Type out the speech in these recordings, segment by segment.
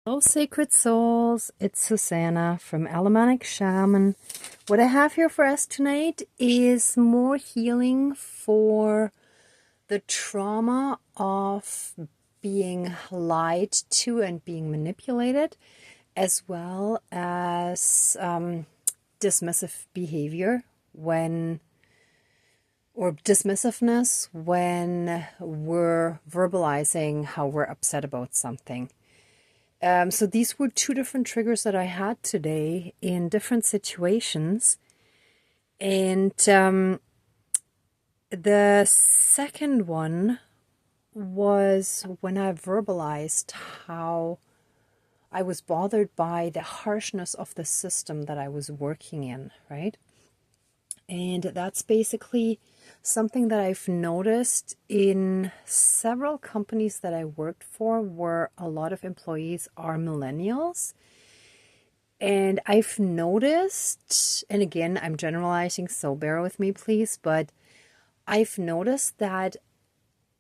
Hello, sacred souls. It's Susanna from Alamanic Shaman. What I have here for us tonight is more healing for the trauma of being lied to and being manipulated, as well as dismissive behavior or dismissiveness when we're verbalizing how we're upset about something. So these were two different triggers that I had today in different situations. And the second one was when I verbalized how I was bothered by the harshness of the system that I was working in, right? And that's basically something that I've noticed in several companies that I worked for, where a lot of employees are millennials. And I've noticed, and again, I'm generalizing, so bear with me, please, but I've noticed that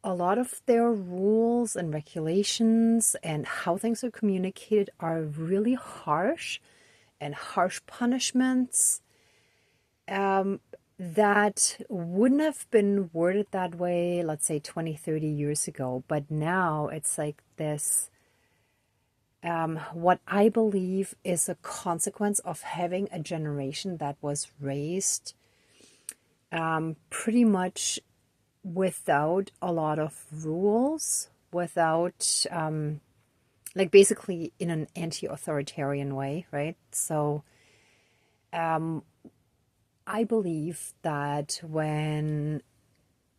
a lot of their rules and regulations and how things are communicated are really harsh and harsh punishments that wouldn't have been worded that way, let's say 20, 30 years ago. But now it's like this, what I believe is a consequence of having a generation that was raised pretty much without a lot of rules, without, like basically in an anti-authoritarian way, right? So, I believe that when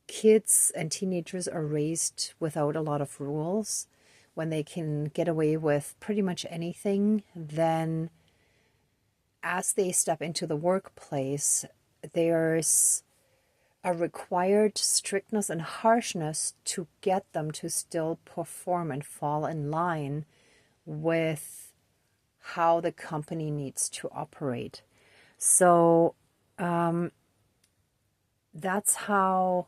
kids and teenagers are raised without a lot of rules, when they can get away with pretty much anything, then as they step into the workplace, there's a required strictness and harshness to get them to still perform and fall in line with how the company needs to operate. So, that's how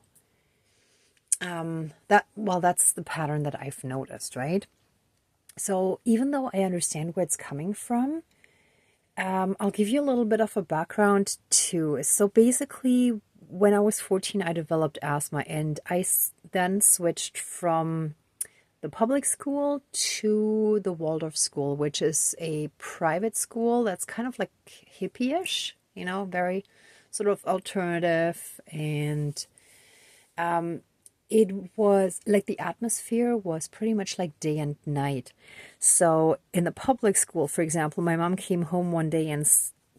that's the pattern that I've noticed, right? So even though I understand where it's coming from, I'll give you a little bit of a background too. So basically, when I was 14, I developed asthma, and I then switched from the public school to the Waldorf school, which is a private school that's kind of like hippie-ish, very sort of alternative. And it was like the atmosphere was pretty much like day and night. So in the public school, for example, my mom came home one day and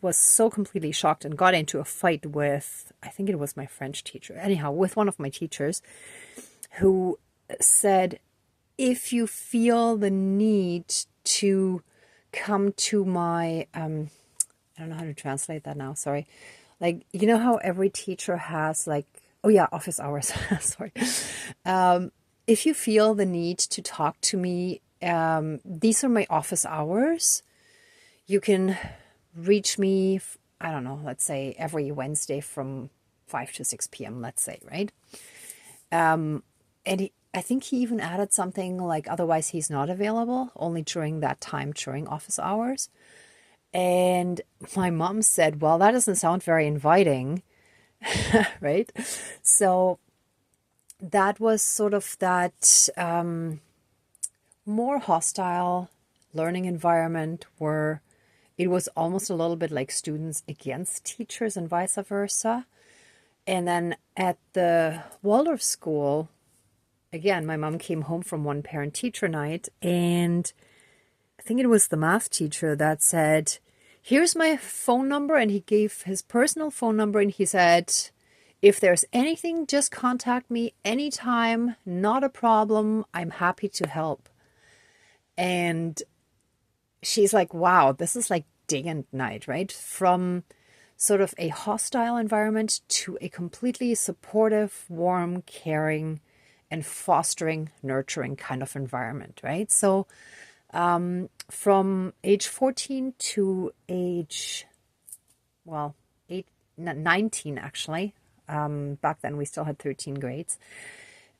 was so completely shocked and got into a fight with, I think it was my French teacher, anyhow, with one of my teachers, who said, if you feel the need to come to my, I don't know how to translate that now, sorry. Like, you know how every teacher has like, oh yeah, office hours, sorry. If you feel the need to talk to me, these are my office hours. You can reach me, I don't know, let's say every Wednesday from 5 to 6 p.m., let's say, right? And I think he even added something like, otherwise he's not available, only during that time, during office hours. And my mom said, well, that doesn't sound very inviting, right? So that was sort of that more hostile learning environment where it was almost a little bit like students against teachers and vice versa. And then at the Waldorf school, again, my mom came home from one parent-teacher night, and I think it was the math teacher that said, here's my phone number, and he gave his personal phone number, and he said, if there's anything, just contact me anytime, not a problem, I'm happy to help. And she's like, wow, this is like day and night, right? From sort of a hostile environment to a completely supportive, warm, caring, and fostering, nurturing kind of environment, right? So from age 14 to age, 19 actually, back then we still had 13 grades,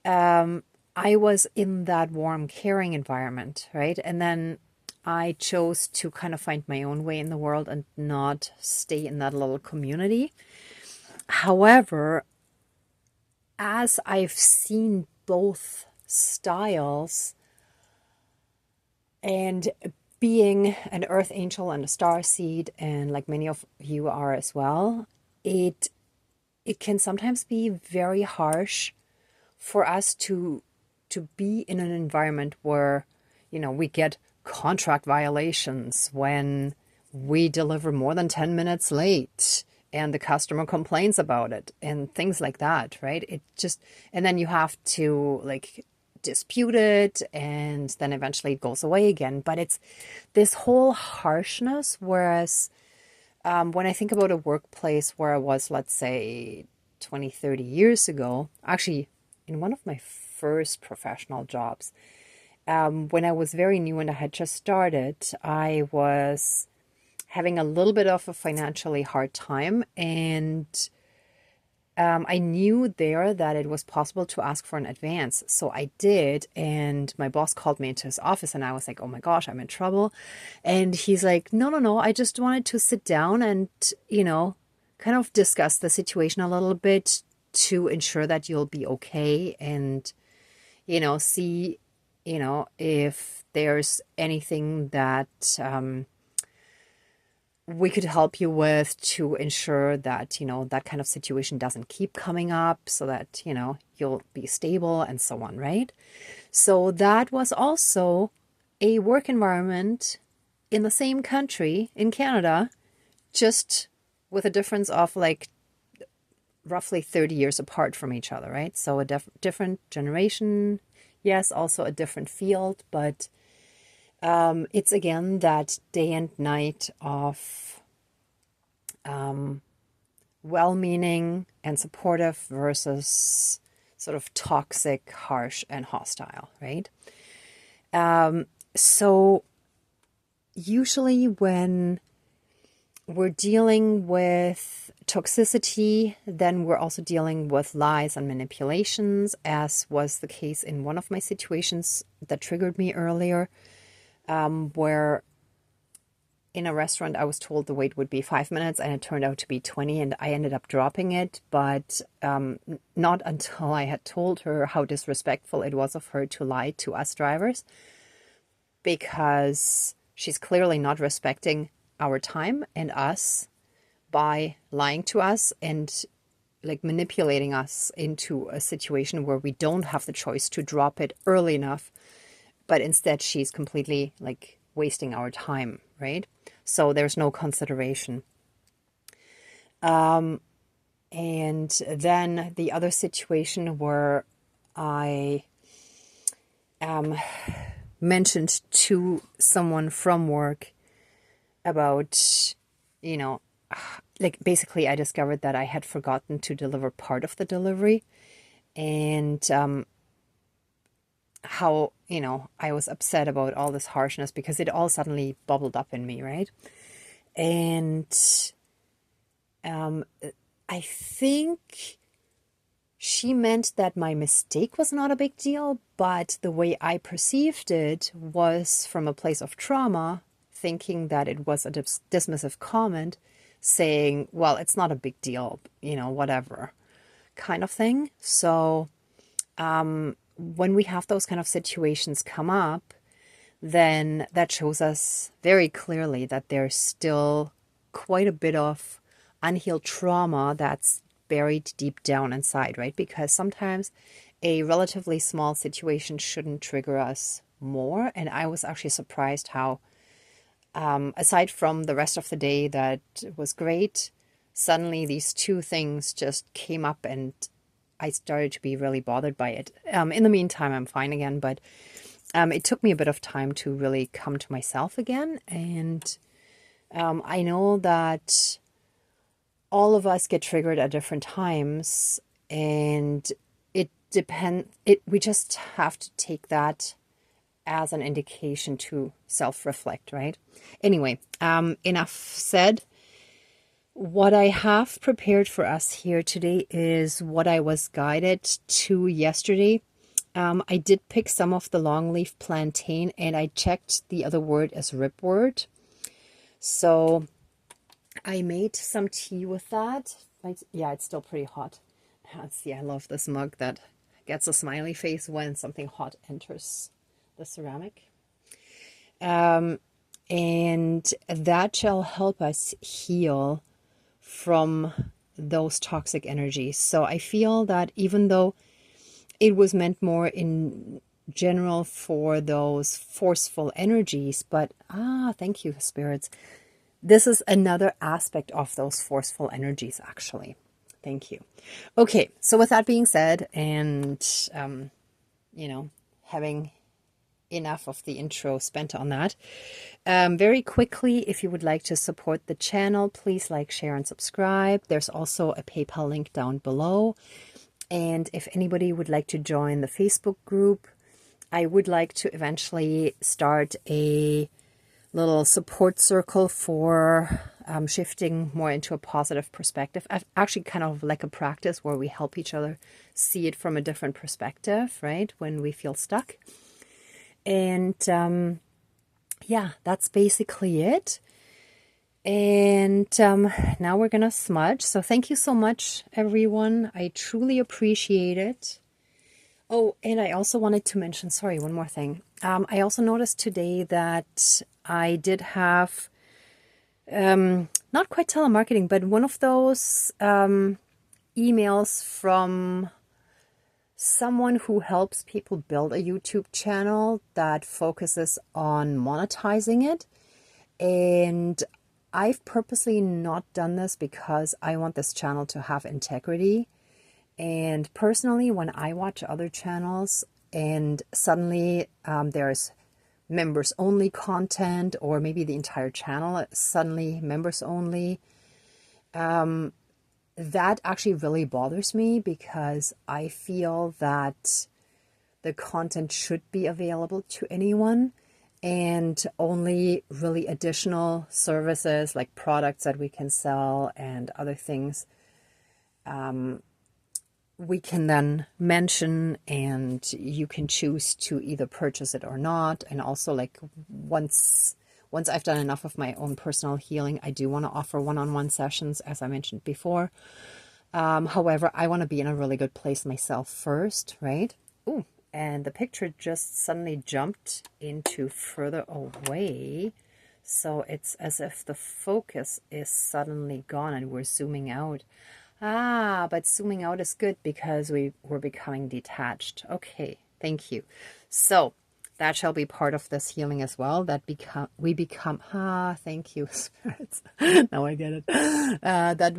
I was in that warm, caring environment, right? And then I chose to kind of find my own way in the world and not stay in that little community. However, as I've seen both styles, and being an earth angel and a star seed, and like many of you are as well, it can sometimes be very harsh for us to be in an environment where, we get contract violations when we deliver more than 10 minutes late and the customer complains about it and things like that, right? And then you have to like dispute it, and then eventually it goes away again. But it's this whole harshness, whereas when I think about a workplace where I was, let's say 20, 30 years ago, actually in one of my first professional jobs, when I was very new and I had just started, I was having a little bit of a financially hard time, and I knew there that it was possible to ask for an advance. So I did, and my boss called me into his office, and I was like, oh my gosh, I'm in trouble. And he's like, no, I just wanted to sit down and, kind of discuss the situation a little bit to ensure that you'll be okay, and, see, if there's anything that we could help you with to ensure that, that kind of situation doesn't keep coming up, so that, you'll be stable and so on, right? So that was also a work environment in the same country, in Canada, just with a difference of like roughly 30 years apart from each other, right? So a different generation, yes, also a different field, but it's again that day and night of well-meaning and supportive versus sort of toxic, harsh, and hostile, right? So usually when we're dealing with toxicity, then we're also dealing with lies and manipulations, as was the case in one of my situations that triggered me earlier, where in a restaurant I was told the wait would be 5 minutes and it turned out to be 20, and I ended up dropping it, but not until I had told her how disrespectful it was of her to lie to us drivers, because she's clearly not respecting our time and us by lying to us and like manipulating us into a situation where we don't have the choice to drop it early enough, but instead she's completely like wasting our time, right? So there's no consideration. And then the other situation where I mentioned to someone from work about, like basically I discovered that I had forgotten to deliver part of the delivery, and how, I was upset about all this harshness because it all suddenly bubbled up in me, right? And I think she meant that my mistake was not a big deal, but the way I perceived it was from a place of trauma, thinking that it was a dismissive comment, saying, well, it's not a big deal, whatever kind of thing. So when we have those kind of situations come up, then that shows us very clearly that there's still quite a bit of unhealed trauma that's buried deep down inside, right? Because sometimes a relatively small situation shouldn't trigger us more. And I was actually surprised how, aside from the rest of the day that was great, suddenly these two things just came up and I started to be really bothered by it. In the meantime, I'm fine again, but it took me a bit of time to really come to myself again. And I know that all of us get triggered at different times, and we just have to take that as an indication to self-reflect, right? Anyway, enough said. What I have prepared for us here today is what I was guided to yesterday. I did pick some of the longleaf plantain, and I checked the other word as ripwort. So I made some tea with that. Yeah, it's still pretty hot. See, I love this mug that gets a smiley face when something hot enters the ceramic. And that shall help us heal from those toxic energies. So I feel that even though it was meant more in general for those forceful energies, but thank you, spirits. This is another aspect of those forceful energies, actually. Thank you. Okay, so with that being said, and having enough of the intro spent on that, very quickly, if you would like to support the channel, please like, share, and subscribe. There's also a PayPal link down below. And if anybody would like to join the Facebook group, I would like to eventually start a little support circle for shifting more into a positive perspective. I've actually kind of like a practice where we help each other see it from a different perspective, right? When we feel stuck. And yeah, that's basically it. And now we're going to smudge. So thank you so much, everyone. I truly appreciate it. Oh, and I also wanted to mention, sorry, one more thing. I also noticed today that I did have, not quite telemarketing, but one of those emails from someone who helps people build a YouTube channel that focuses on monetizing it. And I've purposely not done this because I want this channel to have integrity. And personally, when I watch other channels and suddenly there's members only content, or maybe the entire channel is suddenly members only, that actually really bothers me, because I feel that the content should be available to anyone, and only really additional services like products that we can sell and other things we can then mention, and you can choose to either purchase it or not. And also, like, once I've done enough of my own personal healing, I do want to offer one-on-one sessions, as I mentioned before. However, I want to be in a really good place myself first, right? Ooh, and the picture just suddenly jumped into further away. So it's as if the focus is suddenly gone and we're zooming out. But zooming out is good because we're becoming detached. Okay, thank you. So that shall be part of this healing as well. That we become. Thank you, spirits. Now I get it. That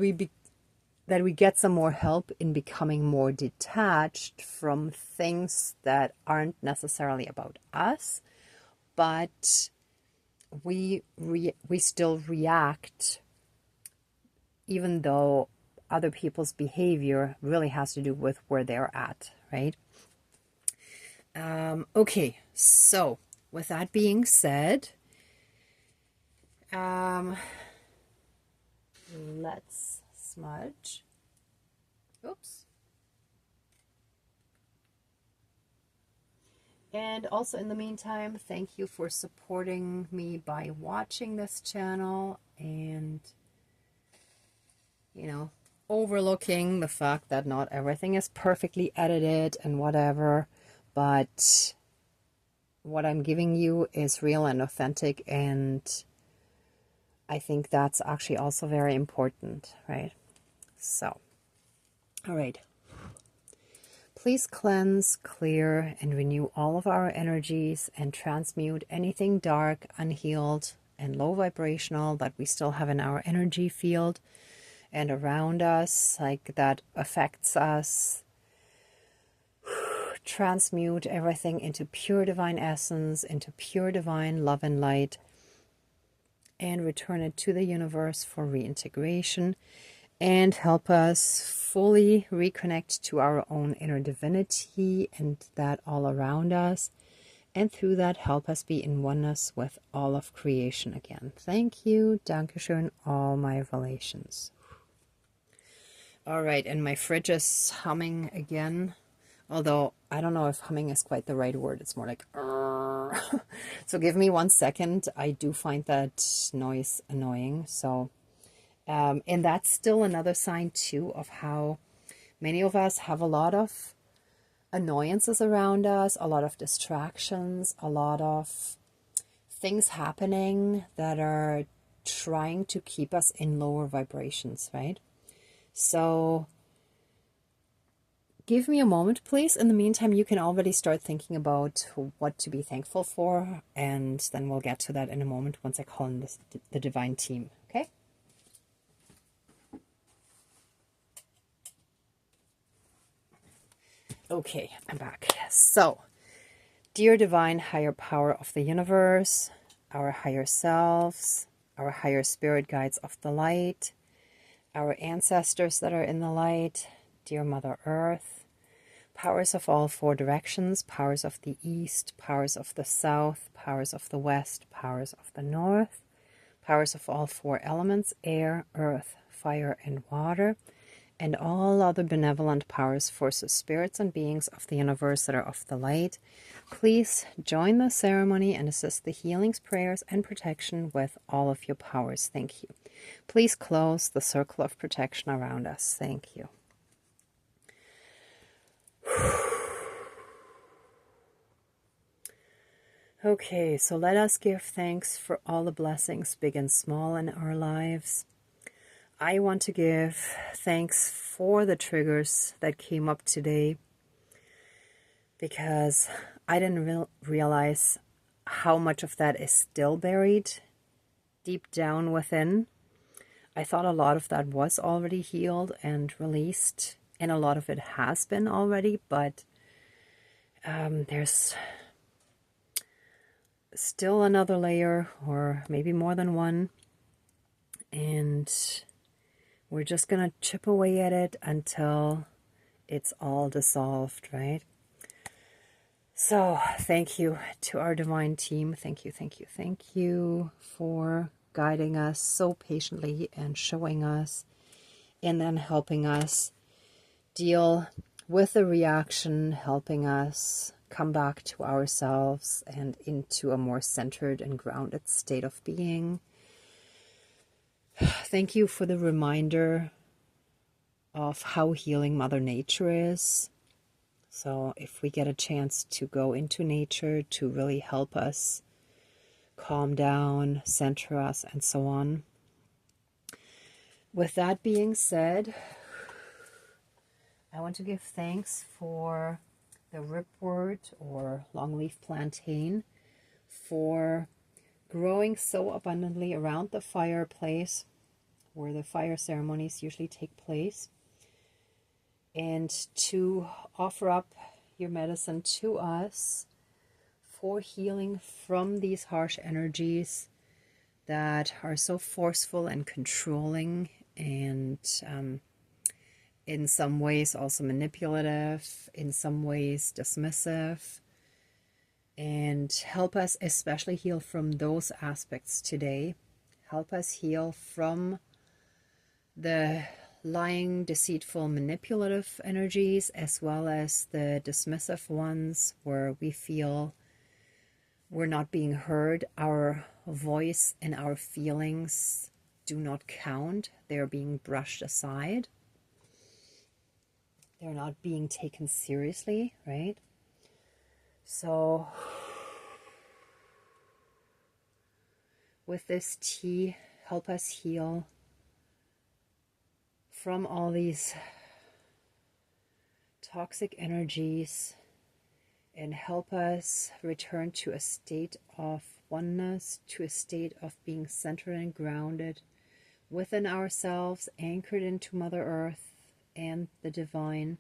we get some more help in becoming more detached from things that aren't necessarily about us, but we still react, even though other people's behavior really has to do with where they're at, right? Okay, so with that being said, let's smudge. Oops. And also, in the meantime, thank you for supporting me by watching this channel and, overlooking the fact that not everything is perfectly edited and whatever, but what I'm giving you is real and authentic, and I think that's actually also very important, right? So, all right. Please cleanse, clear, and renew all of our energies and transmute anything dark, unhealed, and low vibrational that we still have in our energy field and around us, like that affects us. Transmute everything into pure divine essence, into pure divine love and light, and return it to the universe for reintegration, and help us fully reconnect to our own inner divinity and that all around us, and through that help us be in oneness with all of creation again. Thank you, Dankeschön, all my relations. All right, and my fridge is humming again. Although I don't know if humming is quite the right word. It's more like "Arr." So give me 1 second. I do find that noise annoying. So and that's still another sign too of how many of us have a lot of annoyances around us, a lot of distractions, a lot of things happening that are trying to keep us in lower vibrations, right? So give me a moment, please. In the meantime, you can already start thinking about what to be thankful for, and then we'll get to that in a moment once I call in the divine team, okay? Okay, I'm back. So, dear divine higher power of the universe, our higher selves, our higher spirit guides of the light, our ancestors that are in the light, dear Mother Earth, powers of all four directions, powers of the east, powers of the south, powers of the west, powers of the north, powers of all four elements, air, earth, fire, and water, and all other benevolent powers, forces, spirits, and beings of the universe that are of the light, please join the ceremony and assist the healings, prayers, and protection with all of your powers. Thank you. Please close the circle of protection around us. Thank you. Okay, so let us give thanks for all the blessings, big and small, in our lives. I want to give thanks for the triggers that came up today, because I didn't realize how much of that is still buried deep down within. I thought a lot of that was already healed and released, and a lot of it has been already, but there's still another layer, or maybe more than one, and we're just going to chip away at it until it's all dissolved, right? So thank you to our divine team. Thank you, thank you, thank you for guiding us so patiently and showing us, and then helping us deal with the reaction, helping us come back to ourselves and into a more centered and grounded state of being. Thank you for the reminder of how healing Mother Nature is. So if we get a chance to go into nature to really help us calm down, center us, and so on. With that being said, I want to give thanks for the ripwort or longleaf plantain for growing so abundantly around the fireplace where the fire ceremonies usually take place, and to offer up your medicine to us for healing from these harsh energies that are so forceful and controlling, and in some ways also manipulative, in some ways dismissive, and help us especially heal from those aspects today. Help us heal from the lying, deceitful, manipulative energies, as well as the dismissive ones where we feel we're not being heard. Our voice and our feelings do not count. They're being brushed aside. They're not being taken seriously, right? So with this tea, help us heal from all these toxic energies and help us return to a state of oneness, to a state of being centered and grounded within ourselves, anchored into Mother Earth and the divine.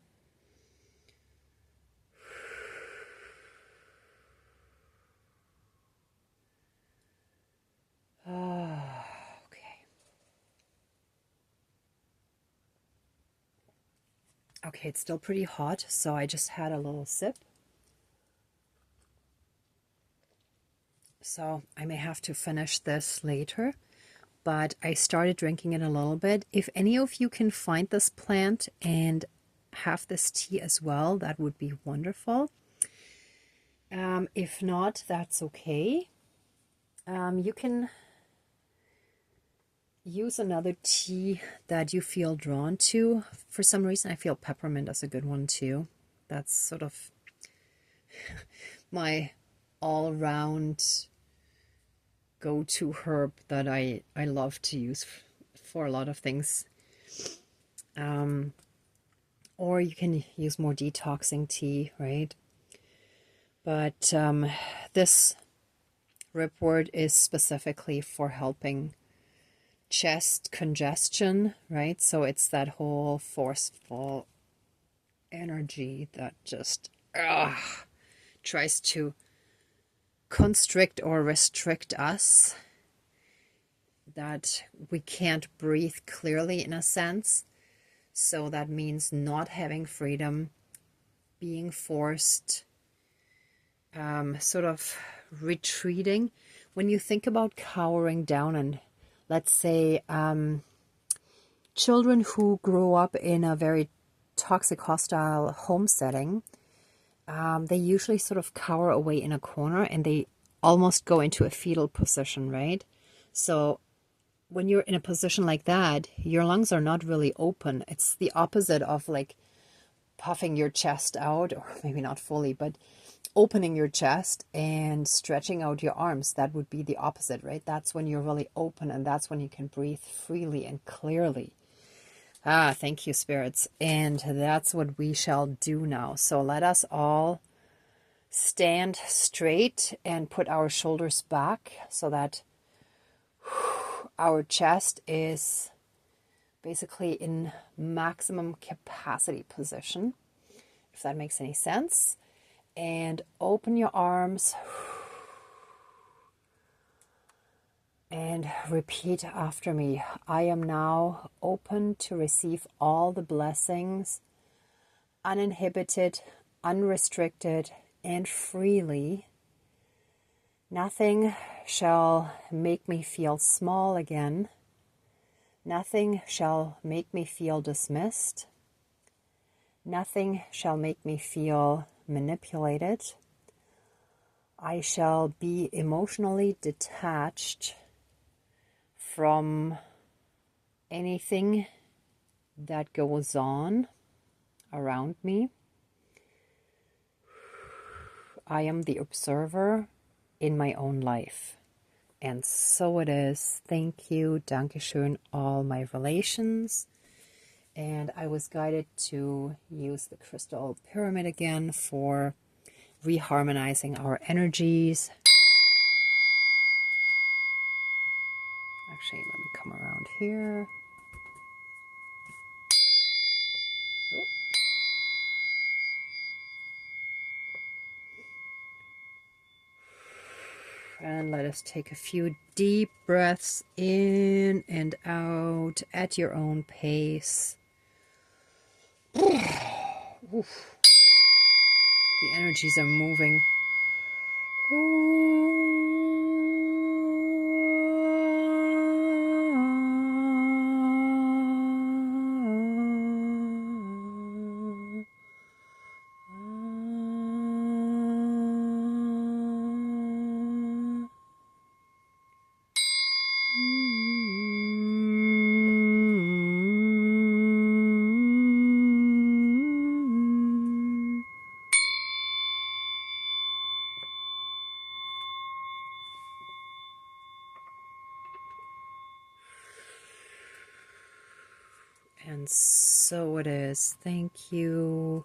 Okay, it's still pretty hot, so I just had a little sip. So I may have to finish this later, but I started drinking it a little bit. If any of you can find this plant and have this tea as well, that would be wonderful. If not, that's okay. You can use another tea that you feel drawn to. For some reason, I feel peppermint is a good one too. That's sort of my all-round go-to herb that I love to use for a lot of things. Or you can use more detoxing tea, right? But this ripwort is specifically for helping chest congestion, right? So it's that whole forceful energy that just tries to constrict or restrict us, that we can't breathe clearly in a sense. So that means not having freedom, being forced, sort of retreating. When you think about cowering down, and let's say children who grow up in a very toxic, hostile home setting, they usually sort of cower away in a corner and they almost go into a fetal position, right? So when you're in a position like that, your lungs are not really open. It's the opposite of like puffing your chest out, or maybe not fully, but opening your chest and stretching out your arms. That would be the opposite, right? That's when you're really open, and that's when you can breathe freely and clearly. Thank you, spirits. And that's what we shall do now. So let us all stand straight and put our shoulders back so that our chest is basically in maximum capacity position, if that makes any sense. And open your arms and repeat after me. I am now open to receive all the blessings, uninhibited, unrestricted, and freely. Nothing shall make me feel small again. Nothing shall make me feel dismissed. Nothing shall make me feel manipulated. I shall be emotionally detached from anything that goes on around me. I am the observer in my own life. And so it is. Thank you. Dankeschön, all my relations. And I was guided to use the crystal pyramid again for reharmonizing our energies. Actually, let me come around here. Oh. And let us take a few deep breaths in and out at your own pace. Oof. The energies are moving. And so it is. Thank you.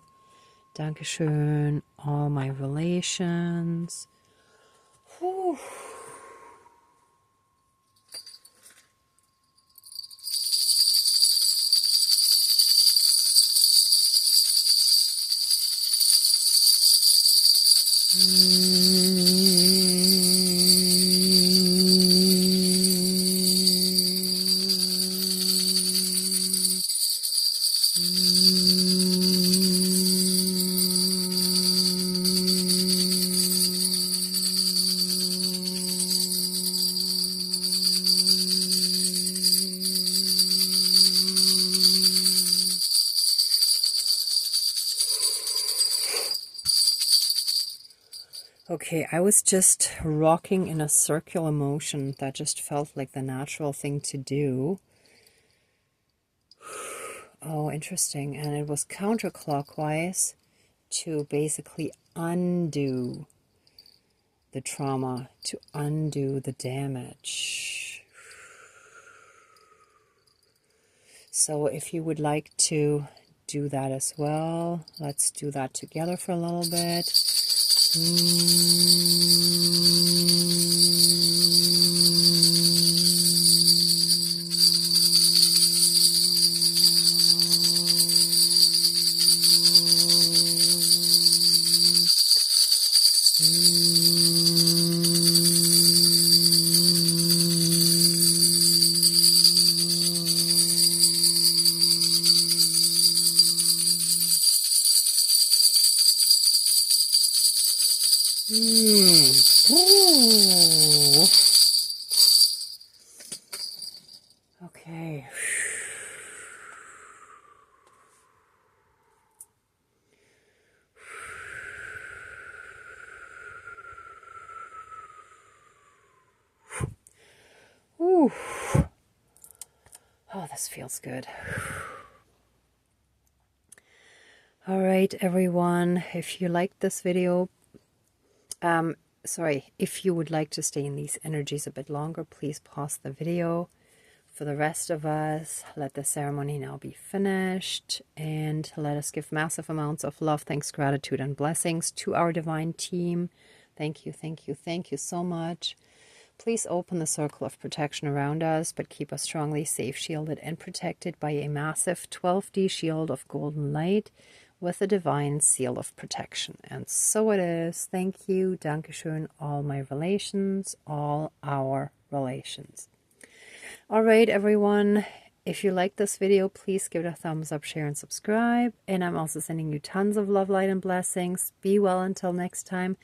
Dankeschön, all my relations. Whew. Okay, I was just rocking in a circular motion that just felt like the natural thing to do. Oh, interesting. And it was counterclockwise to basically undo the trauma, to undo the damage. So if you would like to do that as well, let's do that together for a little bit. Ooh. Okay. Ooh. Oh, this feels good. All right, everyone. If you liked this video, if you would like to stay in these energies a bit longer, please pause the video. For the rest of us, let the ceremony now be finished, and let us give massive amounts of love, thanks, gratitude, and blessings to our divine team. Thank you, thank you, thank you so much. Please open the circle of protection around us, but keep us strongly safe, shielded, and protected by a massive 12D shield of golden light with a divine seal of protection. And so it is. Thank you. Dankeschön. All my relations, all our relations. All right, everyone. If you like this video, please give it a thumbs up, share, and subscribe. And I'm also sending you tons of love, light, and blessings. Be well until next time.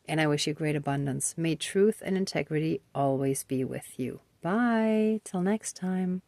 And I wish you great abundance. May truth and integrity always be with you. Bye. Till next time.